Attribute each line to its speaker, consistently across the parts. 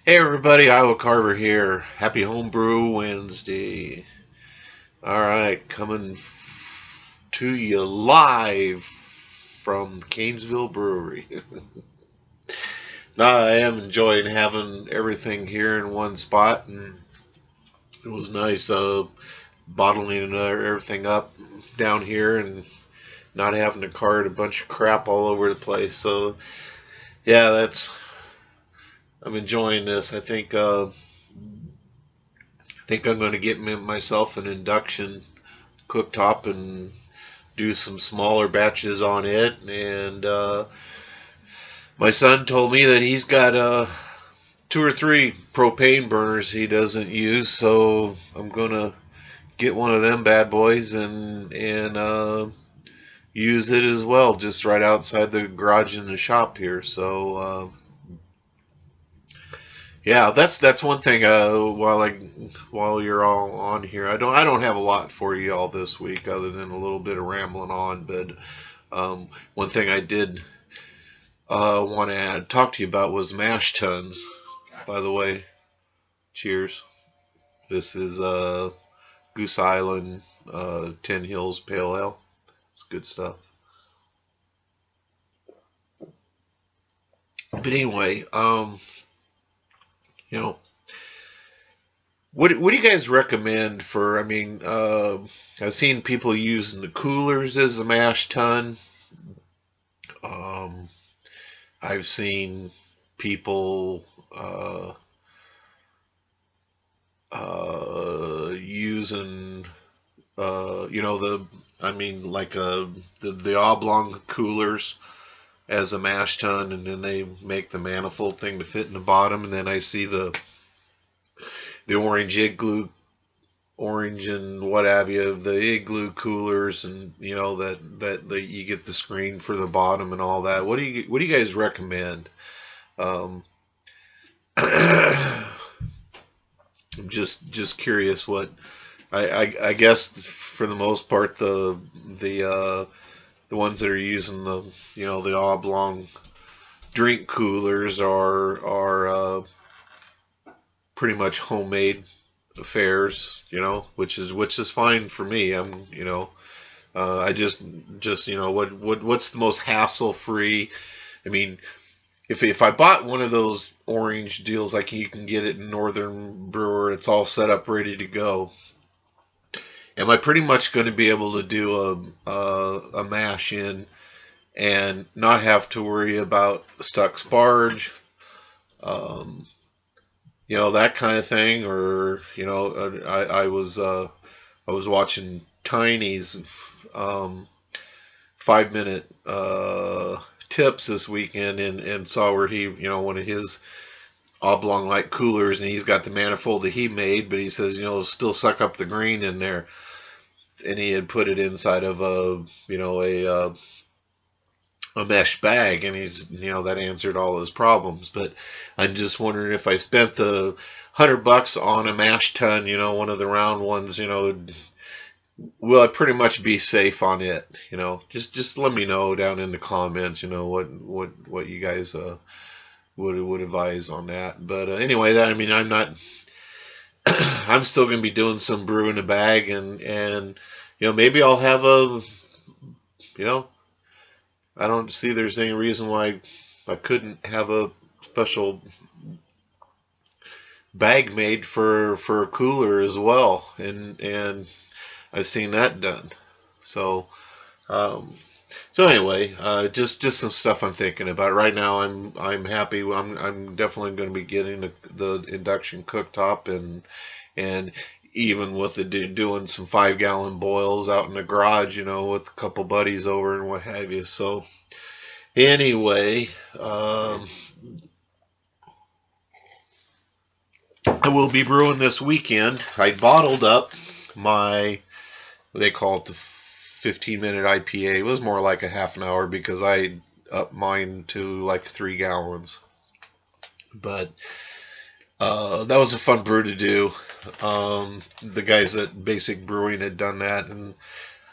Speaker 1: Hey everybody, Iowa Carver here. Happy Homebrew Wednesday. Alright, coming to you live from the Canesville Brewery. Now, I am enjoying having everything here in one spot, and it was nice bottling everything up down here and not having to cart a bunch of crap all over the place. So, yeah, I'm enjoying this. I think I'm going to get myself an induction cooktop and do some smaller batches on it. And my son told me that he's got two or three propane burners he doesn't use, so I'm gonna get one of them bad boys and use it as well, just right outside the garage in the shop here. So yeah, that's one thing. While you're all on here, I don't have a lot for you all this week other than a little bit of rambling on. But one thing I did want to talk to you about was mash tuns. By the way, cheers. This is Goose Island Ten Hills Pale Ale. It's good stuff. But anyway, you know, what do you guys recommend for? I mean, I've seen people using the coolers as a mash tun. Um, I've seen people using I mean, like the oblong coolers as a mash tun, and then they make the manifold thing to fit in the bottom, and then I see the orange igloo, orange and what have you, the igloo coolers, and that you get the screen for the bottom and all that. What do you guys recommend? Um, I'm just curious what I guess for the most part the ones that are using the oblong drink coolers are pretty much homemade affairs, which is fine for me. I just what's the most hassle free? I mean, if I bought one of those orange deals like you can get it in Northern Brewer, it's all set up ready to go. Am I pretty much going to be able to do a mash in and not have to worry about stuck sparge, um, that kind of thing? Or I was watching Tiny's um, 5 minute tips this weekend and saw where he, one of his oblong like coolers, and he's got the manifold that he made, but he says, it'll still suck up the grain in there. And he had put it inside of a mesh bag, and that answered all his problems. But I'm just wondering if I spent the $100 on a mash tun, one of the round ones, will I pretty much be safe on it? Just let me know down in the comments, what you guys would advise on that. But anyway, that I mean, I'm not. I'm still going to be doing some brew in the bag, and maybe I'll have you know I don't see there's any reason why I couldn't have a special bag made for a cooler as well, and I've seen that done. So um, so anyway, just some stuff I'm thinking about right now. I'm happy. I'm definitely going to be getting the induction cooktop, and even with doing some 5 gallon boils out in the garage, with a couple buddies over and what have you. So anyway, I will be brewing this weekend. I bottled up my, what they call it, the 15-minute IPA. It was more like a half an hour because I upped mine to like 3 gallons. But that was a fun brew to do. The guys at Basic Brewing had done that, and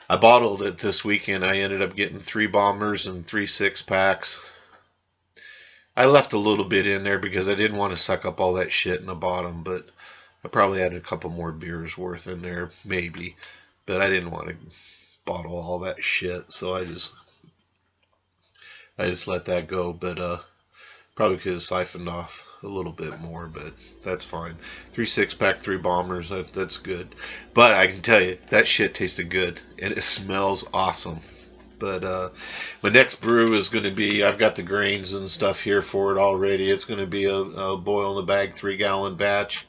Speaker 1: I bottled it this weekend. I ended up getting 3 bombers and 3 6 packs. I left a little bit in there because I didn't want to suck up all that shit in the bottom, but I probably had a couple more beers worth in there, maybe. But I didn't want to bottle all that shit, so I just let that go. But probably could have siphoned off a little bit more, but that's fine. 3 6-pack, 3 bombers, that's good. But I can tell you, that shit tasted good, and it smells awesome. But my next brew is going to be, I've got the grains and stuff here for it already. It's going to be a boil in the bag 3-gallon batch.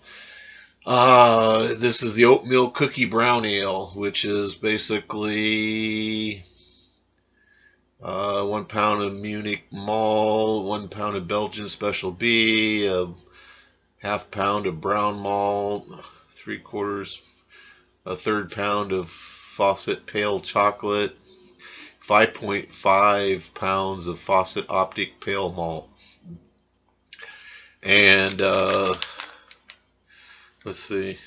Speaker 1: This is the oatmeal cookie brown ale, which is basically 1 pound of Munich malt, 1 pound of Belgian Special B, a ½ pound of brown malt, 3/4, a 1/3 pound of Fawcett pale chocolate, 5.5 pounds of Fawcett Optic pale malt, and let's see,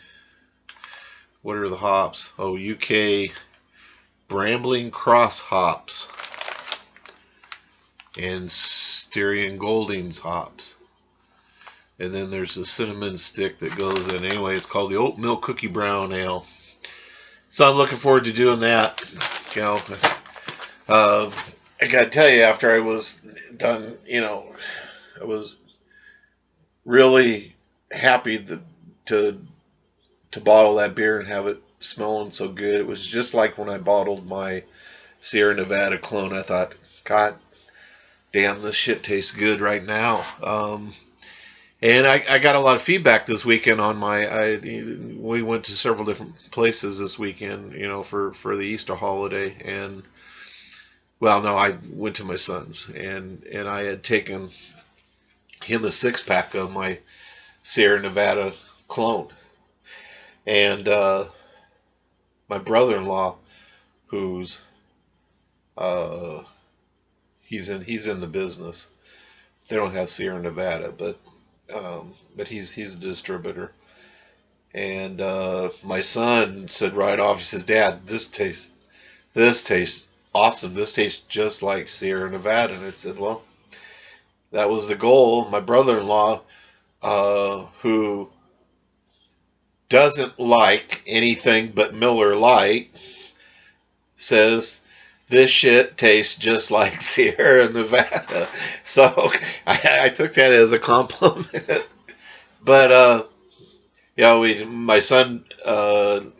Speaker 1: what are the hops? Oh, UK Brambling Cross hops and Styrian Goldings hops. And then there's a cinnamon stick that goes in. Anyway, it's called the Oatmeal Cookie Brown Ale. So I'm looking forward to doing that. You know, I gotta tell you, after I was done, I was really happy to bottle that beer and have it smelling so good. It was just like when I bottled my Sierra Nevada clone. I thought, God damn, this shit tastes good right now. And I got a lot of feedback this weekend on we went to several different places this weekend, for the Easter holiday. And, well, no, I went to my son's, and I had taken him a 6-pack of my Sierra Nevada clone. And my brother-in-law, who's he's in the business. They don't have Sierra Nevada, but he's a distributor. And my son said right off, he says, "Dad, this tastes awesome. This tastes just like Sierra Nevada." And I said, well, that was the goal. My brother-in-law, who doesn't like anything but Miller Lite, says this shit tastes just like Sierra Nevada. So I took that as a compliment. But my son had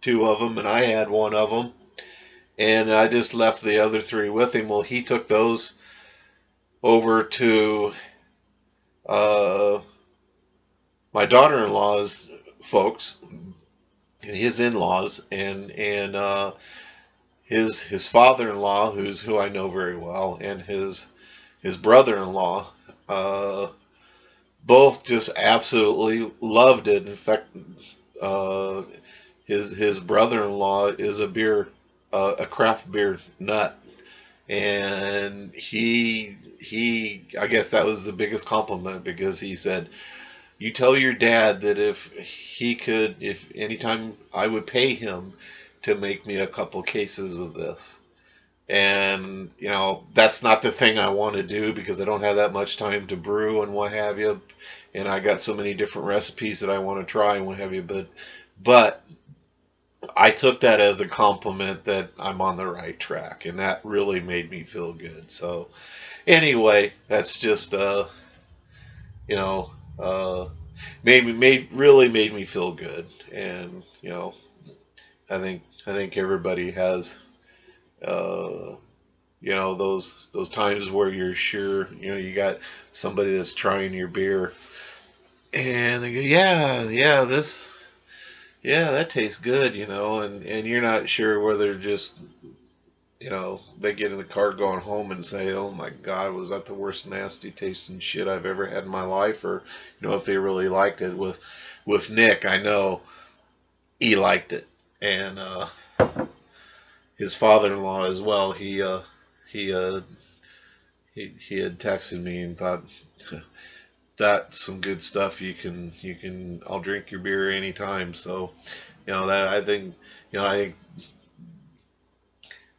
Speaker 1: 2 of them, and I had 1 of them, and I just left the other 3 with him. Well, he took those over to my daughter-in-law's folks and his in-laws, and his father-in-law, who I know very well, and his brother-in-law, both just absolutely loved it. In fact, his brother-in-law is a craft beer nut, and he I guess that was the biggest compliment, because he said, "You tell your dad that if anytime I would pay him to make me a couple cases of this." And, that's not the thing I want to do, because I don't have that much time to brew and what have you. And I got so many different recipes that I want to try and what have you. But I took that as a compliment that I'm on the right track. And that really made me feel good. So anyway, that's just, really made me feel good. And, I think everybody has, those times where you're sure, you got somebody that's trying your beer, and they go, that tastes good, and you're not sure whether just, they get in the car going home and say, "Oh my God, was that the worst nasty tasting shit I've ever had in my life?" Or, if they really liked it. With Nick, I know he liked it, and his father-in-law as well. He had texted me and thought, "That's some good stuff. I'll drink your beer anytime." So, that I think,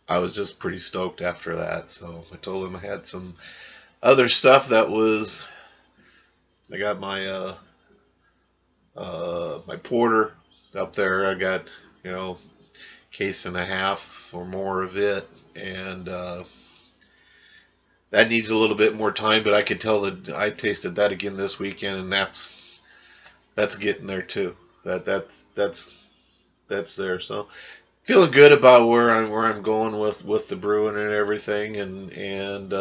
Speaker 1: I was just pretty stoked after that. So I told him I had some other stuff that was, I got my porter up there. I got, case and a half or more of it, and that needs a little bit more time. But I could tell that I tasted that again this weekend, and that's getting there too. That's there. So feeling good about where I'm going with the brewing and everything, and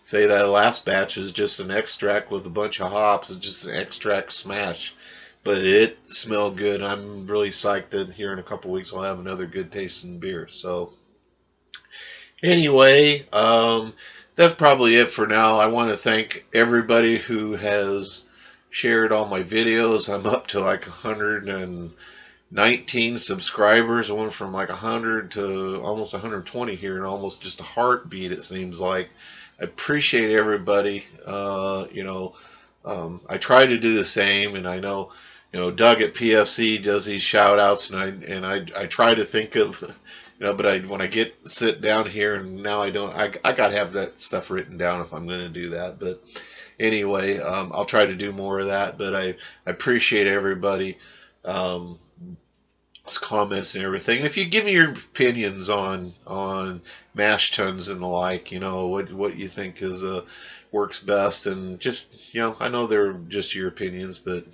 Speaker 1: say that last batch is just an extract with a bunch of hops. It's just an extract smash, but it smelled good. I'm really psyched that here in a couple weeks I'll have another good tasting beer. So anyway, that's probably it for now. I want to thank everybody who has shared all my videos. I'm up to like 119 subscribers. I went from like 100 to almost 120 here in almost just a heartbeat, it seems like. I appreciate everybody. I try to do the same, and I know, Doug at PFC does these shout outs, and I try to think of, but when I sit down here, and now I don't, I got to have that stuff written down if I'm going to do that. But anyway, I'll try to do more of that. But I appreciate everybody. Comments and everything. And if you give me your opinions on mash tuns and the like, what you think is works best, and just I know they're just your opinions, but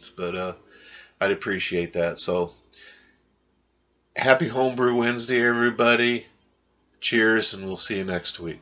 Speaker 1: I'd appreciate that. So happy Homebrew Wednesday, everybody. Cheers, and we'll see you next week.